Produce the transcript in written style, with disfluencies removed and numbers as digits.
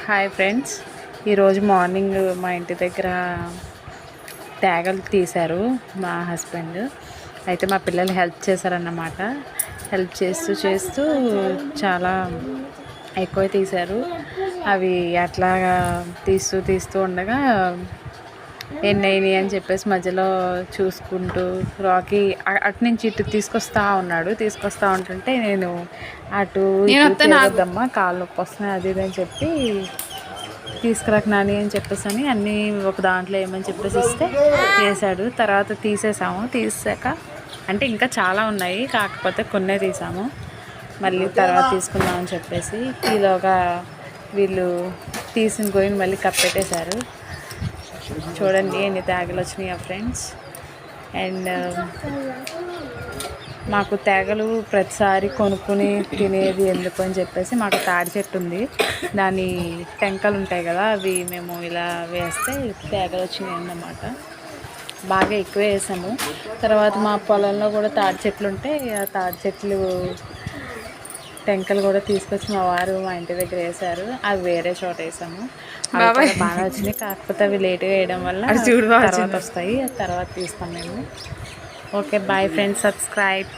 Hi friends, ఈరోజు morning మా ఇంటి దగ్గర తేగలు తీశారు మా హస్బెండ్. అయితే మా పిల్లలు హెల్ప్ చేశారన్నమాట. హెల్ప్ చేస్తూ చాలా ఎక్కువ తీశారు. అవి అట్లాగా తీస్తూ ఉండగా ఎన్ని అయినాయి అని చెప్పేసి మధ్యలో చూసుకుంటూ రాకీ అటు నుంచి ఇటు తీసుకొస్తా ఉంటుంటే నేను అటు తిరగొద్దమ్మా కాళ్ళు నొప్పి వస్తున్నాయి అది ఇది అని చెప్పి తీసుకురాక నాని అని చెప్పేసి అని అన్నీ ఒక దాంట్లో ఏమని చెప్పేసి ఇస్తే చేశాడు. తర్వాత తీసాక అంటే ఇంకా చాలా ఉన్నాయి, కాకపోతే కొన్నే తీసాము. మళ్ళీ తర్వాత తీసుకుందామని చెప్పేసి ఈలోగా వీళ్ళు తీసిన గోయిని మళ్ళీ కప్పెట్టేశారు. చూడండి ఎన్ని తేగలు వచ్చినాయా ఫ్రెండ్స్. అండ్ మాకు తేగలు ప్రతిసారి కొనుక్కొని తినేది ఎందుకు అని చెప్పేసి మాకు తాడి చెట్టు ఉంది, దాని టెంకలు ఉంటాయి కదా, అవి మేము ఇలా వేస్తే తేగలు వచ్చినాయి అన్నమాట. బాగా ఎక్కువ వేసాము. తర్వాత మా పొలంలో కూడా తాడి చెట్లు ఉంటే ఆ తాడి చెట్లు టెంకలు కూడా తీసుకొచ్చి మా వారు మా ఇంటి దగ్గర వేశారు. అవి వేరే చోట వేసాము. అవి బాగా వచ్చినాయి, కాకపోతే అవి లేట్గా వేయడం వల్ల తర్వాత వస్తాయి, తర్వాత తీస్తాం మేము. Okay bye friends, subscribe.